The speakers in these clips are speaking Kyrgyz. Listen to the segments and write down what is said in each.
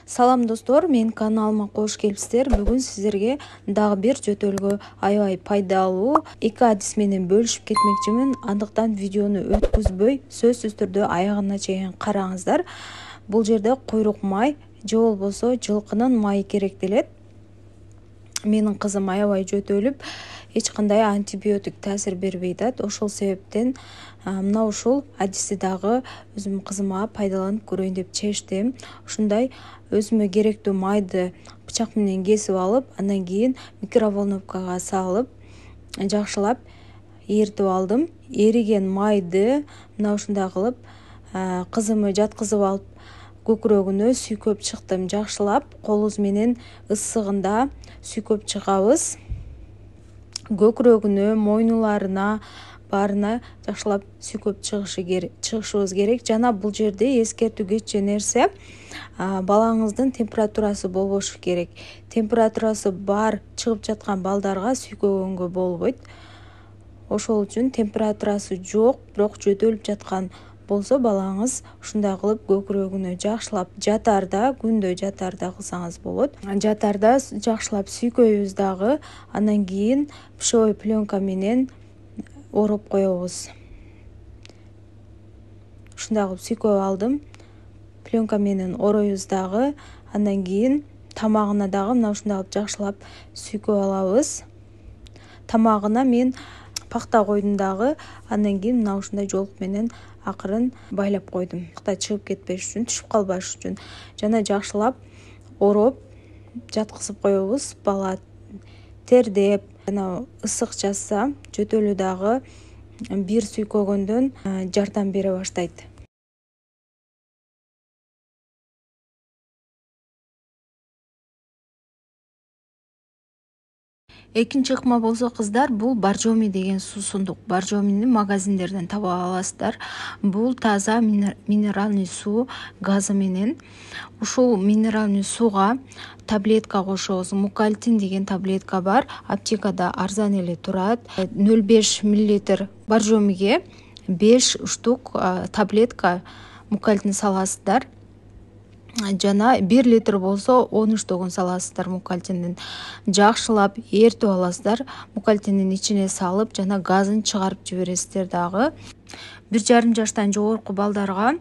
Салам достор, мен каналыма кош келипсиздер. Бүгүн сиздерге дагы бир жөтөлгө аябай пайдалуу 2 адис менен бөлүшүп кетмекчимин. Андыктан видеону өткүзбөй, сөзсүз түрдө аягына чейин караңыздар. Бул жерде куйрук май же болбосо жылкынын майы керектелет. Менин кызым аябай жөтөлүп, эч кандай антибиотик таасир бербей атат. Ошол себептен мына ушул адисти дагы өзүм кызыма пайдаланып көрөйүн деп чечтим. Ушундай өзүмө керектүү майды бычак менен кесип алып, андан кийин микроволновкага салып, жакшылап эритип алдым. Эриген майды мына ушундай кылып кызымы жаткызып алып, көкүрөгүнө сүйкөп чыктым. Жакшылап колубуз менен ысыгында сүйкөп чыгабыз. Көкүрөгүнө, мойнуларына баарына жакшылап сүйкөп чыгышыбыз керек. Жана бул жерде эскертүү кетчү нерсе, балаңыздын температурасы болбошу керек. Температурасы бар чыгып жаткан балдарга сүйкөгөнгө болбойт. Ошол үчүн температурасы жок, бирок жөтөлүп жаткан болсо балаңыз ушундай кылып көкүрөгүнө жакшылап жатарда, күндө жатарда кылсаңыз болот. Жатарда жакшылап сүйкөйбүз дагы, андан кийин пищевой пленка менен ороп коебуз. Ушундай кылып сүйкөп алдым. Пленка менен оройбуз дагы, андан кийин тамагына дагы мына ушундай кылып жакшылап сүйкөп алабыз. Тамагына мен пакта койдум дагы, андан кийин мына ушундай жолук менен акырын байлап койдум. Пакта чыгып кетпеш үчүн, түшүп калбаш үчүн. Жана жакшылап ороп жаткызып коебуз. Бала тердеп, жана ысык жазса, жөтөлү дагы бир сүйкөгөндөн жардам бере баштайт. Экинчи ыкма болсо кыздар, бул боржоми деген суусундук. Боржомини магазиндерден таба аласыздар. Бул таза минеральный суу газы менен. Ушул минеральный сууга таблетка кошобуз. Мукалтин деген таблетка бар. Аптекада арзан эле турат. 0,5 мл боржомиге 5 штук таблетка мукалтин саласыздар. Жана 1 литр болсо 10 штугун саласыздар мукалтиндин. Жакшылап эритип аласыздар. Мукалтиндин ичине салып, жана газын чыгарып жибересиздер дагы. 1,5 жаштан жогорку балдарга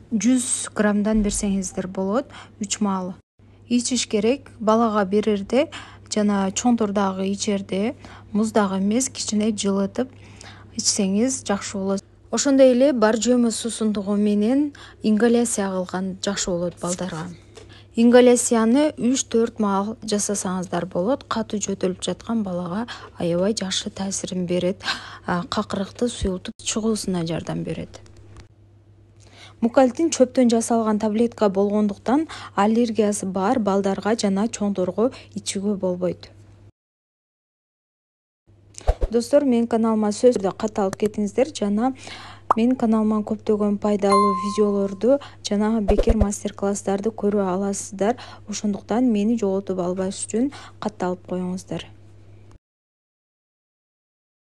100 граммдан берсеңиздер болот 3 маал. Ичиш керек. Балага берерде жана чоңдор дагы ичерде муз дагы эмес, кичине жылытып ичсеңиз жакшы болот. Ошондой эле боржоми суусундугу менен ингаляция кылган жакшы болот балдарга. Ингаляцияны 3-4 маал жасасаңыздар болот. Катуу жөтөлүп жаткан балага аябай жакшы таасирин берет. Какырыкты суюлтуп чыгуусуна жардам берет. Мукалтин чөптөн жасалган таблетка болгондуктан аллергиясы бар балдарга жана чоңдорго ичүүгө болбойт. Достор, менин каналыма сөздө катталып кетиңиздер. Жана менин каналыман көптөгөн пайдалуу видеолорду жана бекер мастер-класстарды көрө аласыздар. Ошондуктан мени жоготуп албаш үчүн катталып коюңуздар.